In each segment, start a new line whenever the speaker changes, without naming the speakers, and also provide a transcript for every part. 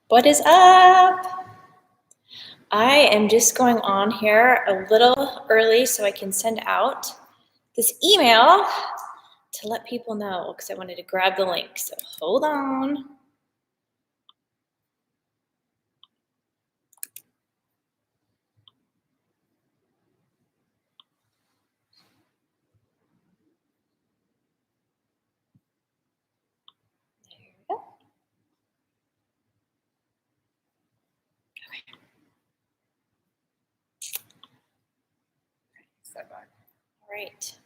What is up? I am just going on here a little early so I can send out this email to let people know because I wanted to grab the link. So hold on. There we go. Okay. All right.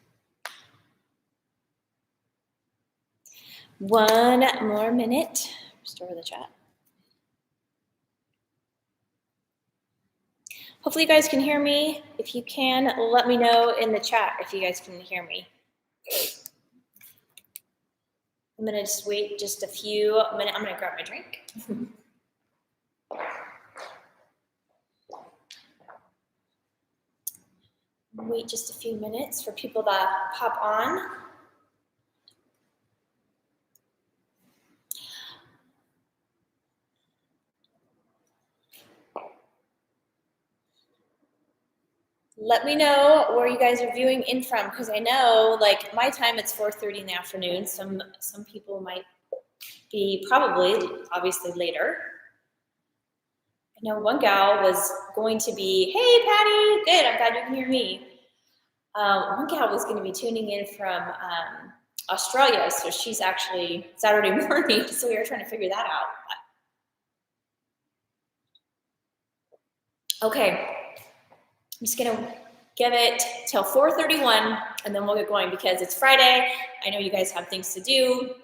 One more minute. Restore the chat. Hopefully you guys can hear me. If you can, let me know in the chat if you guys can hear me. I'm gonna just wait just a few minutes. I'm gonna grab my drink. Wait just a few minutes for people to pop on. Let me know where you guys are viewing in from, because I know, like, my time it's 4:30 in the afternoon. Some people might be probably, obviously, later. I know one gal was going to be, hey, Patty, good, I'm glad you can hear me. One gal was going to be tuning in from Australia, so she's actually Saturday morning, so we were trying to figure that out. Okay, I'm just gonna give it till 4:31 and then we'll get going because it's Friday. I know you guys have things to do,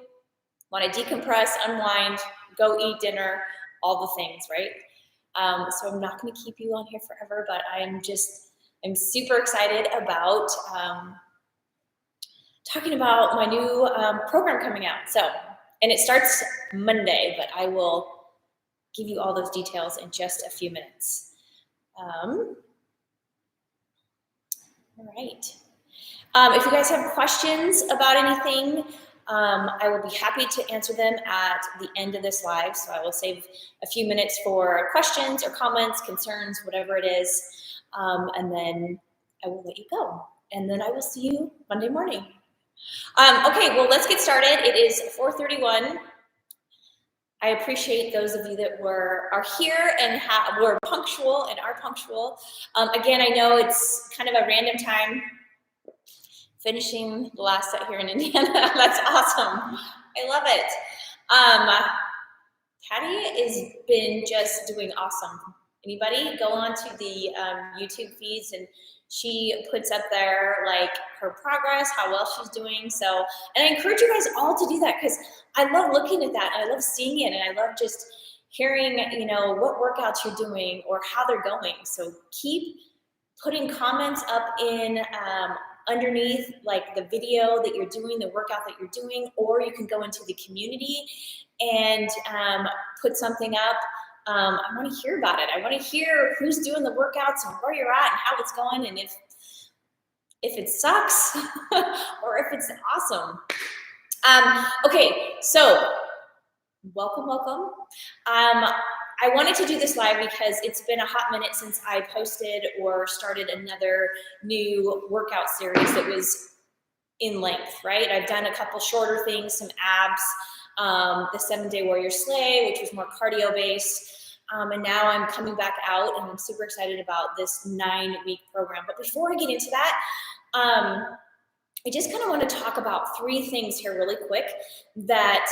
want to decompress, unwind, go eat dinner, all the things, right? So I'm not going to keep you on here forever, but I'm super excited about talking about my new program coming out. So, and it starts Monday, but I will give you all those details in just a few minutes. All right. If you guys have questions about anything, I will be happy to answer them at the end of this live. So I will save a few minutes for questions or comments, concerns, whatever it is. And then I will let you go. And then I will see you Monday morning. Okay, well, let's get started. It is 4:31. I appreciate those of you that are here and were punctual and are punctual. Again, I know it's kind of a random time finishing the last set here in Indiana. That's awesome. I love it. Patty has been just doing awesome. Anybody go on to the YouTube feeds and she puts up there like her progress, how well she's doing. So, and I encourage you guys all to do that because I love looking at that. I love seeing it, and I love just hearing, you know, what workouts you're doing or how they're going. So keep putting comments up in underneath like the video that you're doing, the workout that you're doing, or you can go into the community and put something up. I want to hear about it. I want to hear who's doing the workouts and where you're at and how it's going, and if it sucks or if it's awesome. Okay, so welcome. I wanted to do this live because it's been a hot minute since I posted or started another new workout series that was in length, right? I've done a couple shorter things, some abs, the 7-Day Warrior Slay, which was more cardio based. And now I'm coming back out and I'm super excited about this 9-week program. But before I get into that, I just kind of want to talk about 3 things here really quick that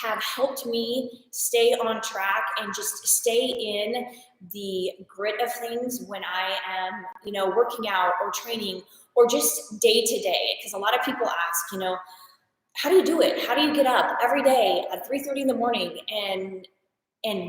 have helped me stay on track and just stay in the grit of things when I am, you know, working out or training or just day to day. Because a lot of people ask, you know, how do you do it? How do you get up every day at 3:30 in the morning and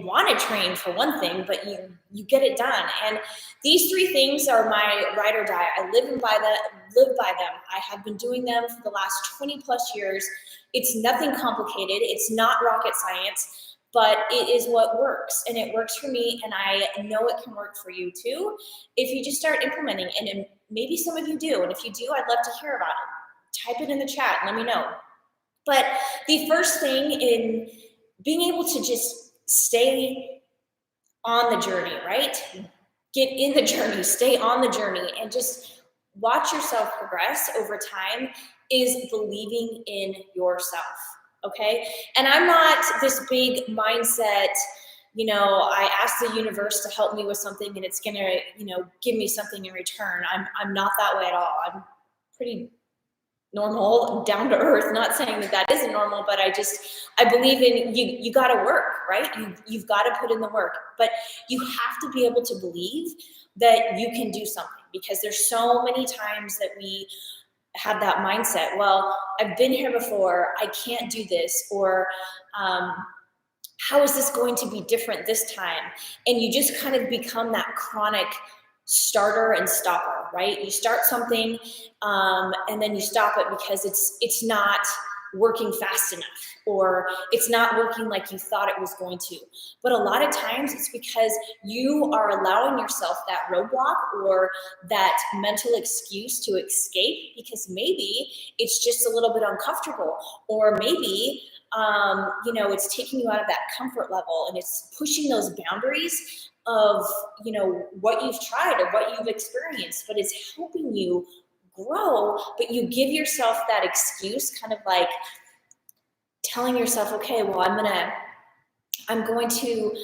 want to train for one thing, but you get it done? And these 3 things are my ride or die. I live by them. I have been doing them for the last 20 plus years. It's nothing complicated. It's not rocket science, but it is what works, and it works for me, and I know it can work for you too if you just start implementing. And maybe some of you do, and if you do, I'd love to hear about it. Type it in the chat, let me know. But the first thing in being able to just stay on the journey, right? Get in the journey, stay on the journey, and just watch yourself progress over time is believing in yourself. Okay. And I'm not this big mindset, I ask the universe to help me with something and it's going to, give me something in return. I'm not that way at all. I'm pretty normal, down to earth. Not saying that that isn't normal, but I believe in you. You got to work, right? You've got to put in the work, but you have to be able to believe that you can do something, because there's so many times that we have that mindset. Well, I've been here before. I can't do this, or how is this going to be different this time? And you just kind of become that chronic starter and stopper, right? You start something and then you stop it because it's not working fast enough, or it's not working like you thought it was going to. But a lot of times it's because you are allowing yourself that roadblock or that mental excuse to escape, because maybe it's just a little bit uncomfortable, or maybe it's taking you out of that comfort level and it's pushing those boundaries of, what you've tried or what you've experienced, but it's helping you grow. But you give yourself that excuse, kind of like telling yourself, okay, well, I'm going to,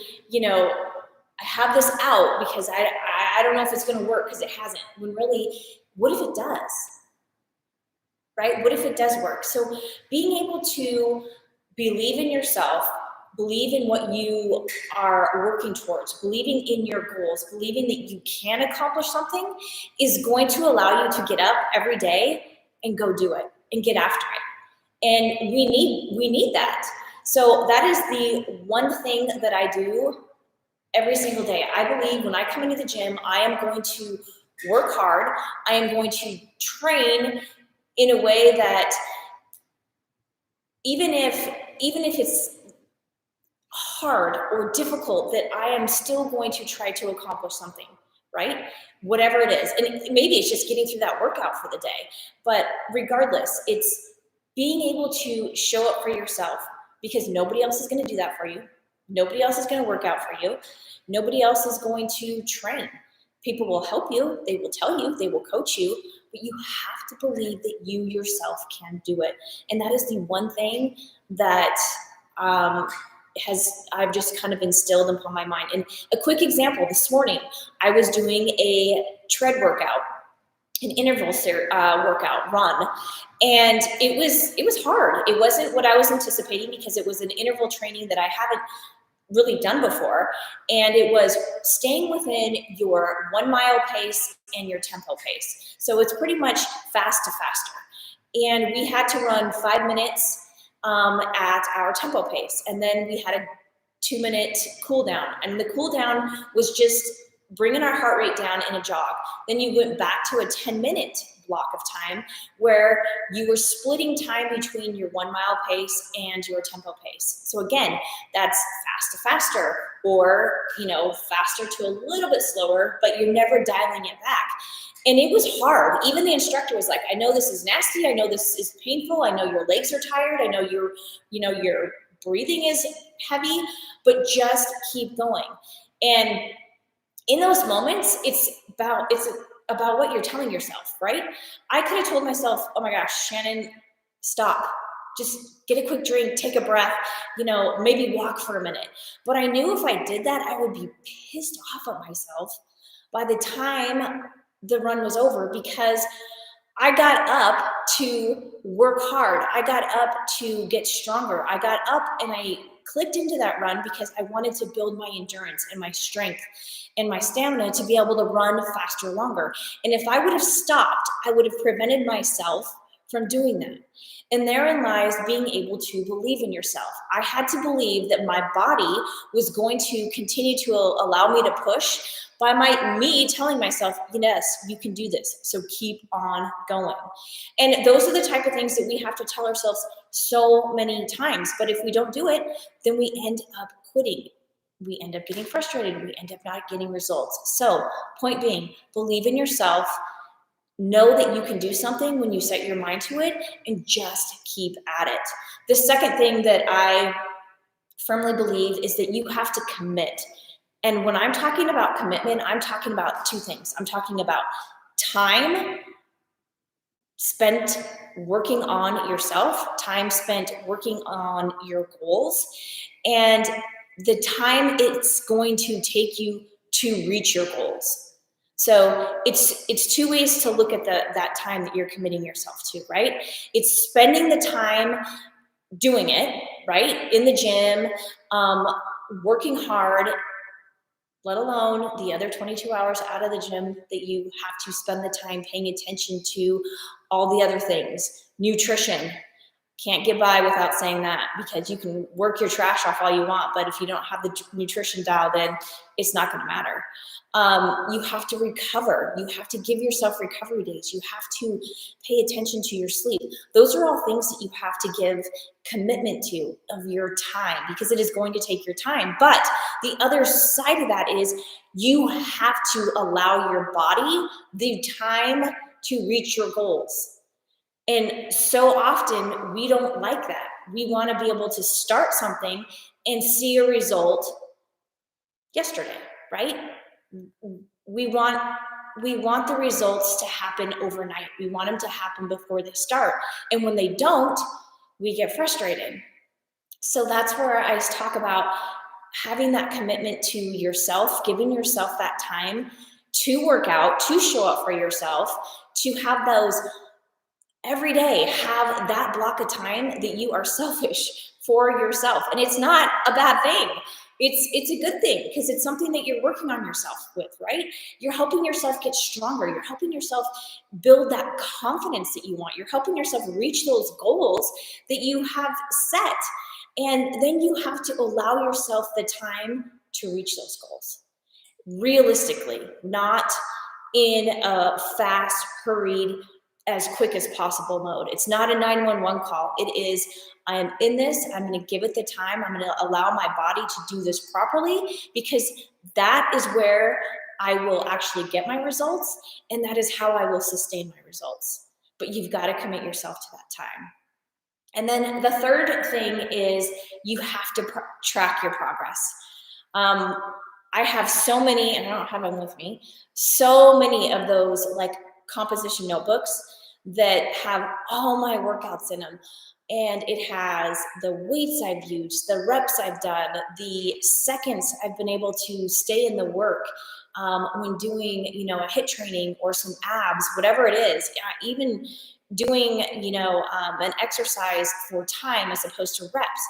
I have this out because I don't know if it's going to work because it hasn't. When really, what if it does? Right? What if it does work? So being able to believe in yourself, believe in what you are working towards, believing in your goals, believing that you can accomplish something is going to allow you to get up every day and go do it and get after it. And we need that. So that is the one thing that I do every single day. I believe when I come into the gym, I am going to work hard. I am going to train in a way that even if it's hard or difficult, that I am still going to try to accomplish something, right? Whatever it is. And maybe it's just getting through that workout for the day. But regardless, it's being able to show up for yourself, because nobody else is going to do that for you. Nobody else is going to work out for you. Nobody else is going to train. People will help you. They will tell you. They will coach you. But you have to believe that you yourself can do it. And that is the one thing that I've just kind of instilled upon my mind. And a quick example, this morning, I was doing a tread workout, an interval workout run. And it was hard. It wasn't what I was anticipating, because it was an interval training that I haven't really done before. And it was staying within your 1 mile pace and your tempo pace. So it's pretty much fast to faster. And we had to run 5 minutes at our tempo pace. And then we had a 2-minute cool down. And the cool down was just bringing our heart rate down in a jog. Then you went back to a 10-minute block of time where you were splitting time between your 1 mile pace and your tempo pace. So again, that's fast to faster, or, faster to a little bit slower, but you're never dialing it back. And it was hard. Even the instructor was like, I know this is nasty. I know this is painful. I know your legs are tired. I know your breathing is heavy, but just keep going. And in those moments, it's about what you're telling yourself, right? I could have told myself, oh my gosh, Shannon, stop. Just get a quick drink, take a breath, maybe walk for a minute. But I knew if I did that, I would be pissed off at myself by the time the run was over, because I got up to work hard. I got up to get stronger. I got up and I clicked into that run because I wanted to build my endurance and my strength and my stamina to be able to run faster, longer. And if I would have stopped, I would have prevented myself from doing that. And therein lies being able to believe in yourself. I had to believe that my body was going to continue to allow me to push by me telling myself, yes, you can do this. So keep on going. And those are the type of things that we have to tell ourselves so many times. But if we don't do it, then we end up quitting. We end up getting frustrated. We end up not getting results. So point being, believe in yourself. Know that you can do something when you set your mind to it, and just keep at it. The second thing that I firmly believe is that you have to commit. And when I'm talking about commitment, I'm talking about two things. I'm talking about time spent working on yourself, time spent working on your goals, and the time it's going to take you to reach your goals. So it's two ways to look at that time that you're committing yourself to, right? It's spending the time doing it, right, in the gym, working hard, let alone the other 22 hours out of the gym that you have to spend the time paying attention to all the other things. Nutrition. Can't get by without saying that, because you can work your trash off all you want, but if you don't have the nutrition dialed in, it's not going to matter. You have to recover. You have to give yourself recovery days. You have to pay attention to your sleep. Those are all things that you have to give commitment to of your time, because it is going to take your time. But the other side of that is you have to allow your body the time to reach your goals. And so often we don't like that. We want to be able to start something and see a result yesterday, right? We want the results to happen overnight. We want them to happen before they start. And when they don't, we get frustrated. So that's where I talk about having that commitment to yourself, giving yourself that time to work out, to show up for yourself, to have those every day, have that block of time that you are selfish for yourself. And it's not a bad thing. It's a good thing, because it's something that you're working on yourself with, right? You're helping yourself get stronger. You're helping yourself build that confidence that you want. You're helping yourself reach those goals that you have set. And then you have to allow yourself the time to reach those goals. Realistically, not in a fast, hurried, as quick as possible mode. It's not a 911 call. It is, I am in this, I'm going to give it the time, I'm going to allow my body to do this properly, because that is where I will actually get my results, and that is how I will sustain my results. But you've got to commit yourself to that time. And then the third thing is you have to track your progress. I have so many, and I don't have them with me, so many of those like composition notebooks that have all my workouts in them. And it has the weights I've used, the reps I've done, the seconds I've been able to stay in the work when doing, a HIIT training or some abs, whatever it is, even doing, an exercise for time as opposed to reps.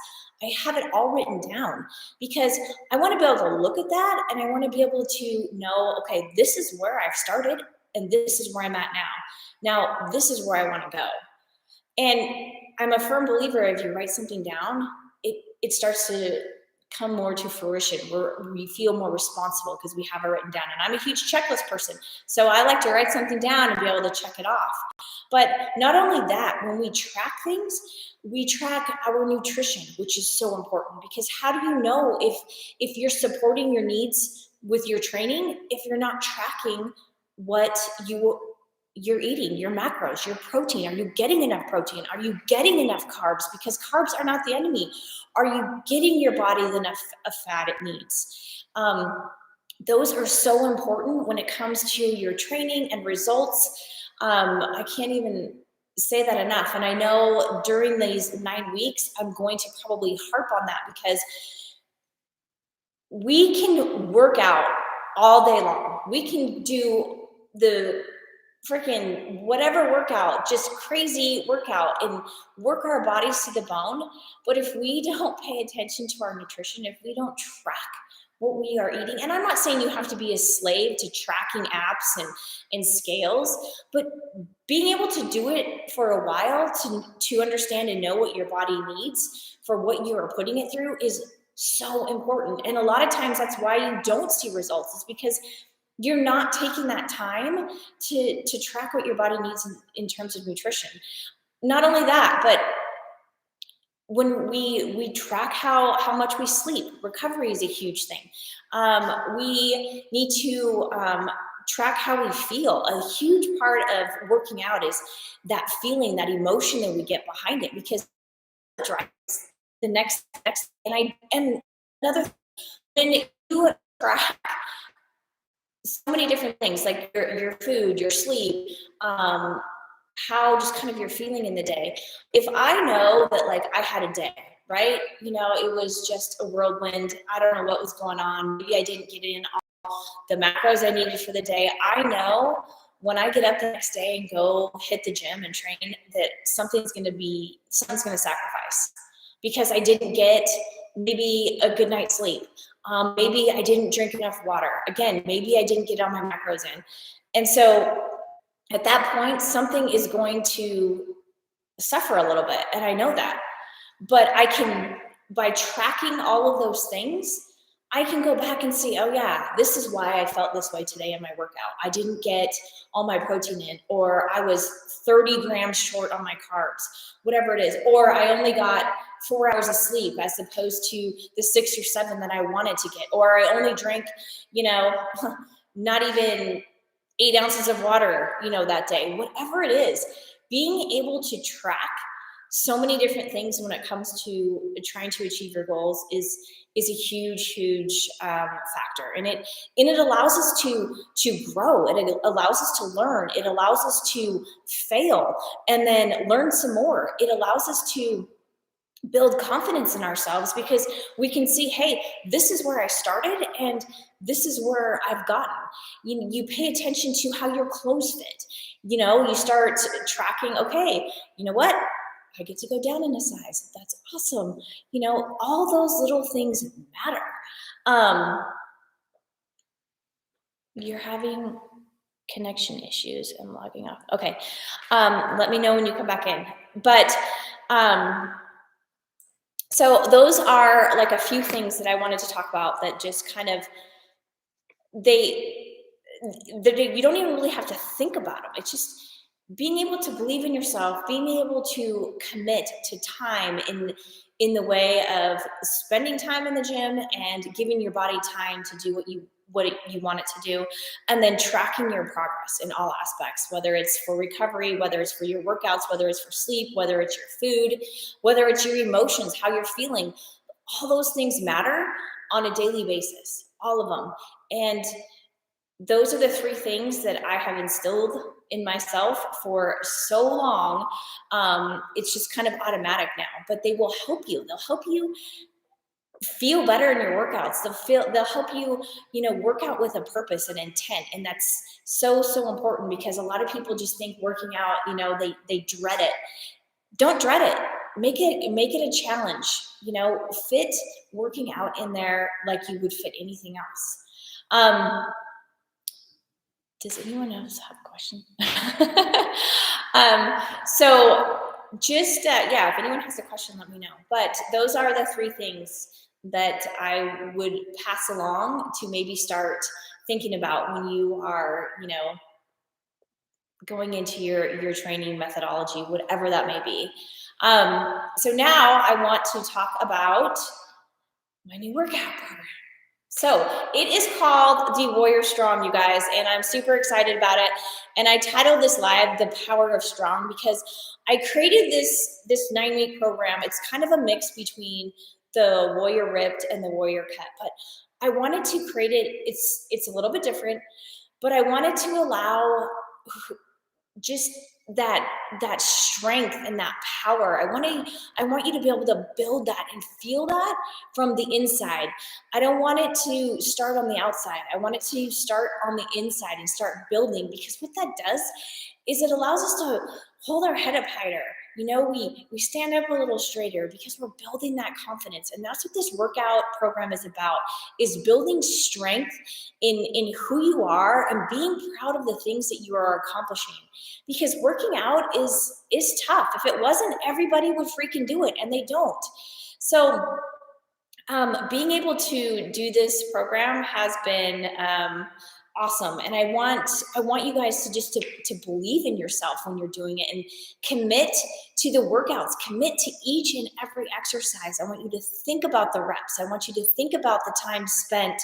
I have it all written down, because I want to be able to look at that, and I want to be able to know, okay, this is where I've started, and this is where I'm at now. Now, this is where I want to go. And I'm a firm believer, if you write something down, it starts to come more to fruition, where we feel more responsible because we have it written down. And I'm a huge checklist person, so I like to write something down and be able to check it off. But not only that, when we track things, we track our nutrition, which is so important, because how do you know if you're supporting your needs with your training if you're not tracking what you're eating, your macros, your protein? Are you getting enough protein? Are you getting enough carbs? Because carbs are not the enemy. Are you getting your body enough of fat it needs? Those are so important when it comes to your training and results. I can't even say that enough. And I know during these 9 weeks, I'm going to probably harp on that, because we can work out all day long. We can do the freaking whatever workout, just crazy workout, and work our bodies to the bone. But if we don't pay attention to our nutrition, if we don't track what we are eating, and I'm not saying you have to be a slave to tracking apps and scales, but being able to do it for a while to understand and know what your body needs for what you are putting it through is so important. And a lot of times that's why you don't see results, is because you're not taking that time to track what your body needs in terms of nutrition. Not only that, but when we track how much we sleep, recovery is a huge thing. We need to track how we feel. A huge part of working out is that feeling, that emotion that we get behind it, because it drives the next. And another thing, you track so many different things, like your food, your sleep, how just kind of you're feeling in the day. If I know that like I had a day, right? You know, it was just a whirlwind. I don't know what was going on. Maybe I didn't get in all the macros I needed for the day. I know when I get up the next day and go hit the gym and train that something's going to sacrifice because I didn't get maybe a good night's sleep. Maybe I didn't drink enough water. Again, maybe I didn't get all my macros in. And so at that point, something is going to suffer a little bit. And I know that. But I can, by tracking all of those things, I can go back and see, oh yeah, this is why I felt this way today in my workout. I didn't get all my protein in, or I was 30 grams short on my carbs, whatever it is. Or I only got 4 hours of sleep as opposed to the 6 or 7 that I wanted to get. Or I only drank, you know, not even 8 ounces of water, you know, that day. Whatever it is, being able to track so many different things when it comes to trying to achieve your goals is a huge factor, and it allows us to grow, and it allows us to learn, it allows us to fail and then learn some more. It allows us to build confidence in ourselves because we can see, hey, this is where I started and this is where I've gotten. You pay attention to how your clothes fit. You know, you start tracking, okay, you know what? I get to go down in a size. That's awesome. You know, all those little things matter. You're having connection issues and logging off. Okay. Let me know when you come back in. But so those are like a few things that I wanted to talk about that just kind of, you don't even really have to think about them. It's just being able to believe in yourself, being able to commit to time in the way of spending time in the gym and giving your body time to do what you want it to do, and then tracking your progress in all aspects, whether it's for recovery, whether it's for your workouts, whether it's for sleep, whether it's your food, whether it's your emotions, how you're feeling. All those things matter on a daily basis, all of them. And those are the 3 things that I have instilled in myself for so long. It's just kind of automatic now, but they will help you. They'll help you feel better in your workouts. They'll help you, you know, work out with a purpose and intent. And that's so important, because a lot of people just think working out, you know, they dread it. Don't dread it. Make it a challenge. You know, fit working out in there like you would fit anything else. Does anyone else have a question? So just, yeah, if anyone has a question, let me know. But those are the 3 things that I would pass along to maybe start thinking about when you are, you know, going into your training methodology, whatever that may be. So now I want to talk about my new workout program. So it is called the Warrior Strong, you guys, and I'm super excited about it. And I titled this live "The Power of Strong" because I created this 9-week program. It's kind of a mix between the Warrior Ripped and the Warrior Cut, but I wanted to create it. It's a little bit different, but I wanted to allow just that strength and that power. I want you to be able to build that and feel that from the inside. I don't want it to start on the outside. I want it to start on the inside and start building, because what that does is it allows us to hold our head up higher. You know, we stand up a little straighter because we're building that confidence. And that's what this workout program is about, is building strength in who you are and being proud of the things that you are accomplishing. Because working out is tough. If it wasn't, everybody would freaking do it, and they don't. So being able to do this program has been awesome. And I want you guys to just to believe in yourself when you're doing it, and commit to the workouts, commit to each and every exercise. I want you to think about the reps. I want you to think about the time spent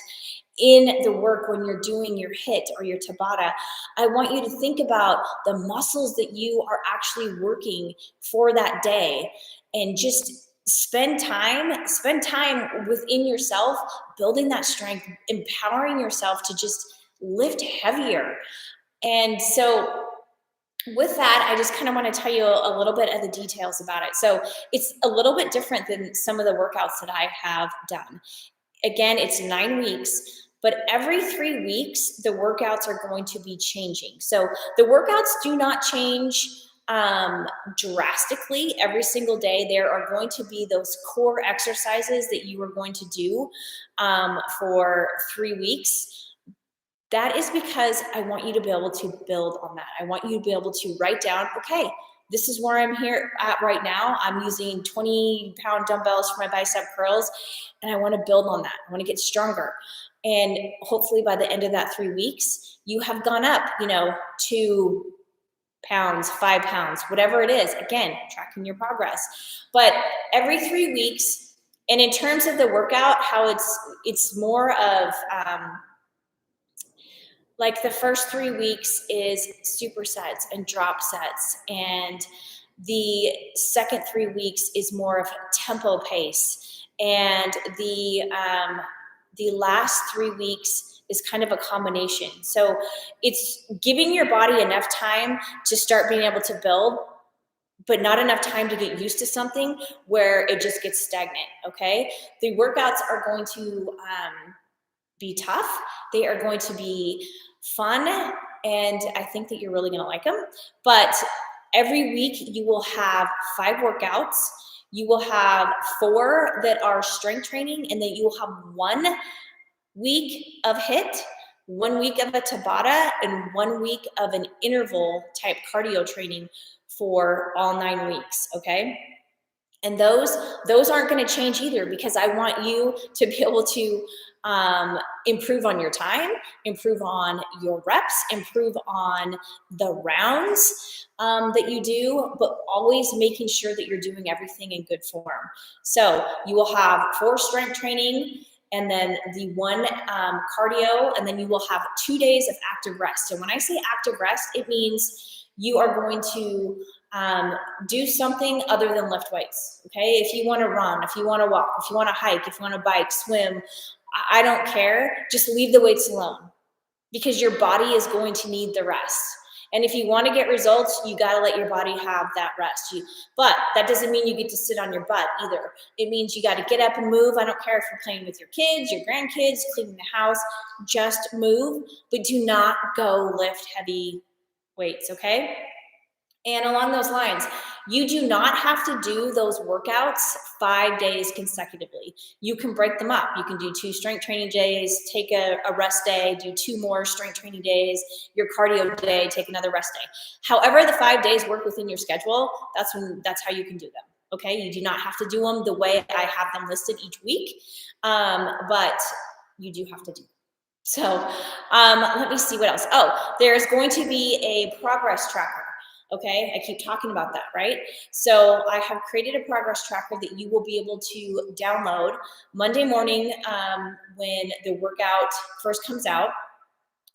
in the work when you're doing your hit or your Tabata. I want you to think about the muscles that you are actually working for that day, and just spend time within yourself, building that strength, empowering yourself to just lift heavier. And so with that, I just kind of want to tell you a little bit of the details about it. So it's a little bit different than some of the workouts that I have done. Again, it's 9 weeks, but every 3 weeks, the workouts are going to be changing. So the workouts do not change drastically every single day. There are going to be those core exercises that you are going to do for 3 weeks. That is because I want you to be able to build on that. I want you to be able to write down, okay, this is where I'm here at right now. I'm using 20-pound dumbbells for my bicep curls, and I want to build on that. I want to get stronger. And hopefully by the end of that 3 weeks, you have gone up, 2 pounds, 5 pounds, whatever it is. Again, tracking your progress. But every 3 weeks, and in terms of the workout, how it's more of, like the first 3 weeks is supersets and drop sets, and the second 3 weeks is more of tempo pace, and the last 3 weeks is kind of a combination. So it's giving your body enough time to start being able to build, but not enough time to get used to something where it just gets stagnant. Okay, the workouts are going to be tough. They are going to be fun, and I think that you're really going to like them. But every week you will have 5 workouts. You will have 4 that are strength training, and then you will have 1 week of HIIT, 1 week of a Tabata, and 1 week of an interval type cardio training for all 9 weeks. Okay. And those aren't going to change either, because I want you to be able to improve on your time, improve on your reps, improve on the rounds that you do, but always making sure that you're doing everything in good form. So you will have 4 strength training, and then the 1 cardio, and then you will have 2 days of active rest. And when I say active rest, it means you are going to do something other than lift weights. Okay. If you want to run, if you want to walk, if you want to hike, if you want to bike, swim, I don't care. Just leave the weights alone, because your body is going to need the rest. And if you want to get results, you got to let your body have that rest. But that doesn't mean you get to sit on your butt either. It means you got to get up and move. I don't care if you're playing with your kids, your grandkids, cleaning the house, just move, but do not go lift heavy weights. Okay. And along those lines, you do not have to do those workouts 5 days consecutively. You can break them up. You can do 2 strength training days, take a rest day, do 2 more strength training days, your cardio day, take another rest day. However the 5 days work within your schedule, that's how you can do them. Okay, you do not have to do them the way I have them listed each week, but you do have to do them. So let me see what else. Oh, there's going to be a progress tracker. Okay, I keep talking about that, right? So I have created a progress tracker that you will be able to download Monday morning when the workout first comes out.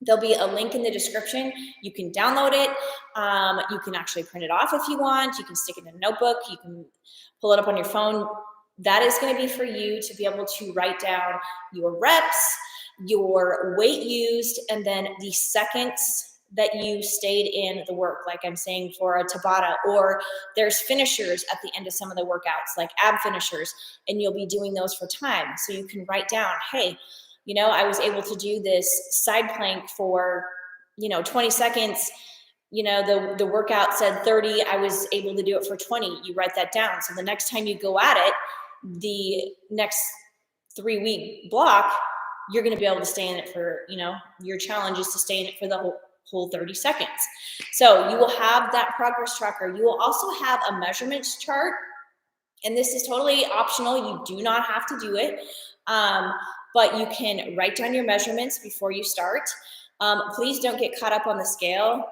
There'll be a link in the description. You can download it. You can actually print it off if you want. You can stick it in a notebook. You can pull it up on your phone. That is going to be for you to be able to write down your reps, your weight used, and then the seconds that you stayed in the work, like I'm saying for a Tabata, or there's finishers at the end of some of the workouts, like ab finishers, and you'll be doing those for time. So you can write down, hey, I was able to do this side plank for, 20 seconds. The workout said 30, I was able to do it for 20. You write that down. So the next time you go at it, the next 3-week block, you're going to be able to stay in it for, your challenge is to stay in it for the whole 30 seconds. So you will have that progress tracker. You will also have a measurements chart, and this is totally optional. You do not have to do it, but you can write down your measurements before you start. Please don't get caught up on the scale.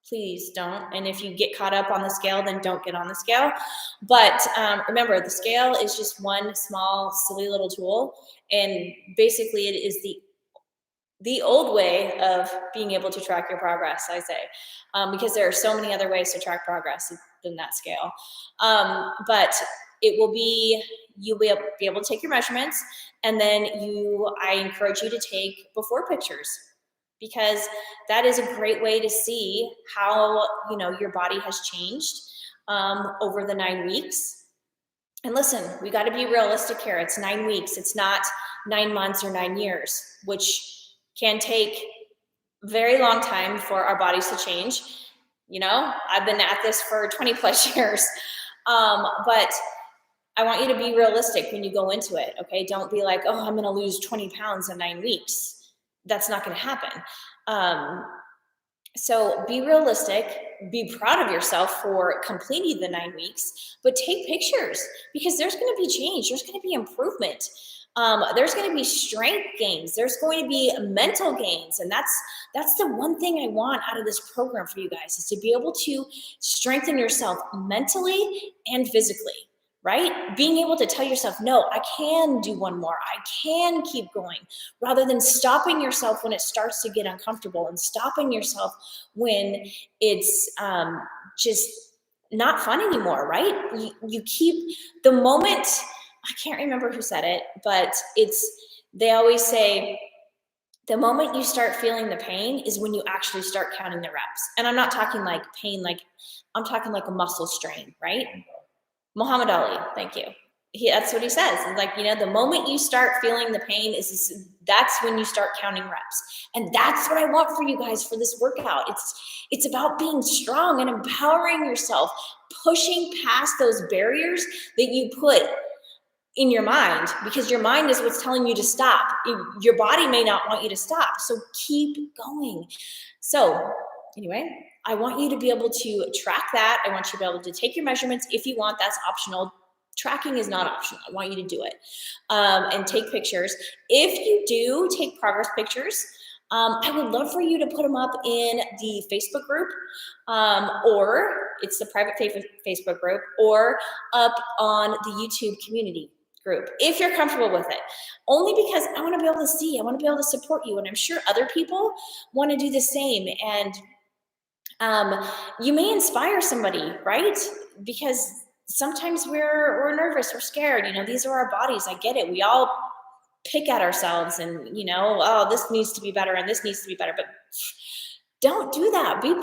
Please don't. And if you get caught up on the scale, then don't get on the scale. But remember, the scale is just one small, silly little tool. And basically, it is the old way of being able to track your progress, I say, because there are so many other ways to track progress than that scale. But it will be, you'll be able to take your measurements, and then I encourage you to take before pictures, because that is a great way to see how, your body has changed over the 9 weeks. And listen, we got to be realistic here. It's 9 weeks. It's not 9 months or 9 years, which can take a very long time for our bodies to change. I've been at this for 20 plus years. But I want you to be realistic when you go into it, okay? Don't be like, oh, I'm going to lose 20 pounds in 9 weeks. That's not going to happen. So be realistic, be proud of yourself for completing the 9 weeks, but take pictures, because there's going to be change. There's going to be improvement. There's going to be strength gains. There's going to be mental gains. And that's the one thing I want out of this program for you guys, is to be able to strengthen yourself mentally and physically, right? Being able to tell yourself, no, I can do one more. I can keep going, rather than stopping yourself when it starts to get uncomfortable, and stopping yourself when it's just not fun anymore, right? You keep the moment. I can't remember who said it, but they always say, the moment you start feeling the pain is when you actually start counting the reps. And I'm not talking like pain, I'm talking like a muscle strain, right? Muhammad Ali, thank you. That's what he says. The moment you start feeling the pain that's when you start counting reps. And that's what I want for you guys for this workout. It's about being strong and empowering yourself, pushing past those barriers that you put in your mind, because your mind is what's telling you to stop. Your body may not want you to stop. So keep going. So anyway, I want you to be able to track that. I want you to be able to take your measurements if you want. That's optional. Tracking is not optional. I want you to do it and take pictures. If you do take progress pictures, I would love for you to put them up in the Facebook group, or it's the private Facebook group, or up on the YouTube community group, if you're comfortable with it. Only because I want to be able to see, I want to be able to support you, and I'm sure other people want to do the same. And you may inspire somebody, right? Because sometimes we're nervous, we're scared. These are our bodies. I get it. We all pick at ourselves, and oh, this needs to be better and this needs to be better. But don't do that. Be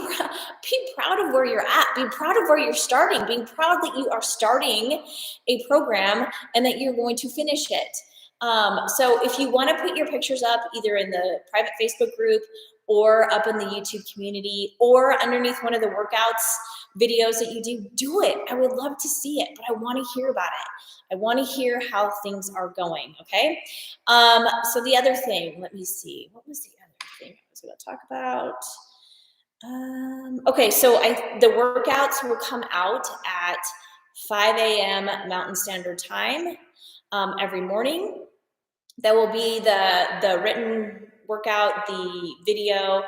proud of where you're at. Be proud of where you're starting. Being proud that you are starting a program and that you're going to finish it. So if you want to put your pictures up either in the private Facebook group or up in the YouTube community or underneath one of the workouts videos that you do it. I would love to see it, but I want to hear about it. I want to hear how things are going, okay? So the other thing, let me see. What was the other thing I was going to talk about? Okay, so the workouts will come out at 5 a.m. Mountain Standard Time every morning. That will be the written workout, the video.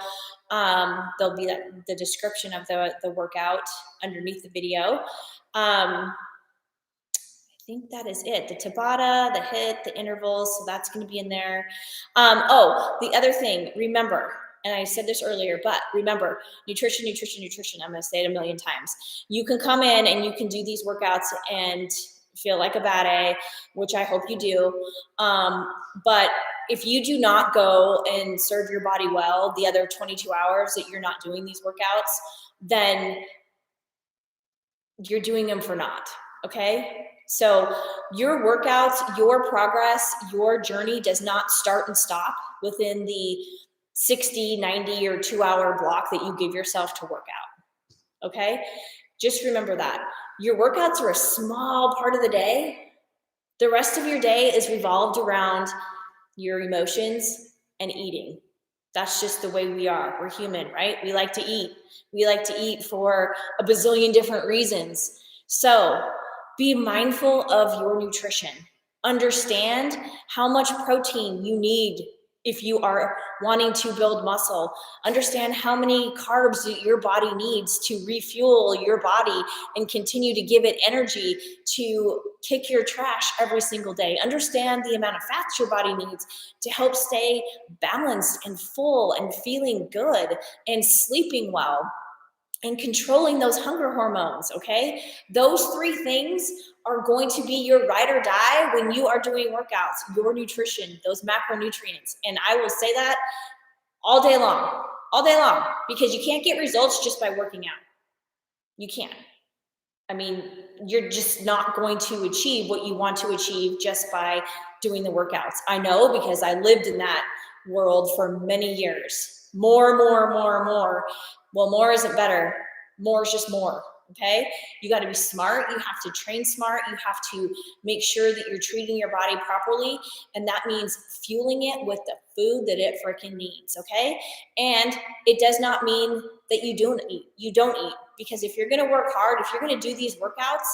There'll be the description of the workout underneath the video. I think that is it. The Tabata, the HIIT, the intervals, so that's going to be in there. The other thing, remember, and I said this earlier, but remember, nutrition, nutrition, nutrition. I'm going to say it a million times. You can come in and you can do these workouts and feel like a bad A, which I hope you do. But if you do not go and serve your body well the other 22 hours that you're not doing these workouts, then you're doing them for naught, okay? So your workouts, your progress, your journey does not start and stop within the 60, 90, or 2-hour block that you give yourself to work out, okay? Just remember that. Your workouts are a small part of the day. The rest of your day is revolved around your emotions and eating. That's just the way we are. We're human, right? We like to eat. We like to eat for a bazillion different reasons. So be mindful of your nutrition. Understand how much protein you need If you are wanting to build muscle, understand how many carbs your body needs to refuel your body and continue to give it energy to kick your trash every single day. Understand the amount of fats your body needs to help stay balanced and full and feeling good and sleeping well and controlling those hunger hormones, okay? Those three things are going to be your ride or die when you are doing workouts, your nutrition, those macronutrients. And I will say that all day long, because you can't get results just by working out. You can't. I mean, you're just not going to achieve what you want to achieve just by doing the workouts. I know because I lived in that world for many years. More. Well, more isn't better. More is just more. Okay. You got to be smart. You have to train smart. You have to make sure that you're treating your body properly. And that means fueling it with the food that it freaking needs. Okay. And it does not mean that you don't eat. You don't eat. Because if you're going to work hard, if you're going to do these workouts,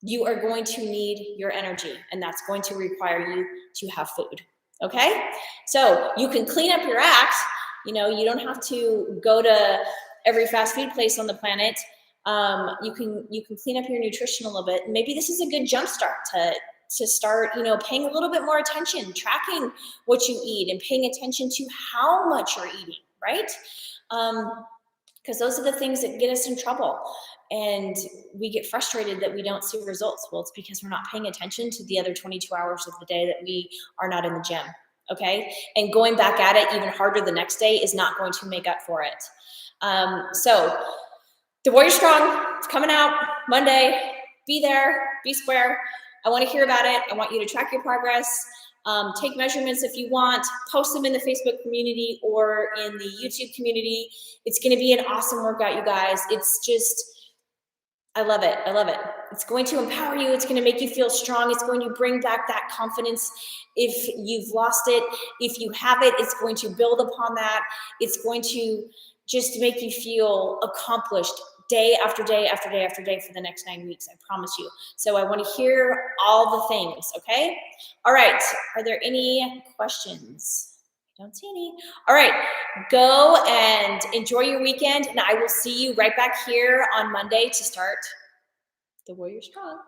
you are going to need your energy. And that's going to require you to have food. Okay. So you can clean up your act. You know, you don't have to go to every fast food place on the planet. You can clean up your nutrition a little bit. Maybe this is a good jump start to start, you know, paying a little bit more attention, tracking what you eat and paying attention to how much you're eating, right? Because those are the things that get us in trouble. And we get frustrated that we don't see results. Well, it's because we're not paying attention to the other 22 hours of the day that we are not in the gym. Okay. And going back at it even harder the next day is not going to make up for it. So the Warrior Strong, it's coming out Monday. Be there, be square. I want to hear about it. I want you to track your progress. Take measurements if you want, post them in the Facebook community or in the YouTube community. It's going to be an awesome workout, you guys. It's just, I love it. I love it. It's going to empower you. It's going to make you feel strong. It's going to bring back that confidence if you've lost it. If you have it, it's going to build upon that. It's going to just make you feel accomplished day after day after day after day for the next 9 weeks. I promise you. So I want to hear all the things, okay? All right. Are there any questions? I don't see any. All right. Go and enjoy your weekend, and I will see you right back here on Monday to start the Warrior Strong.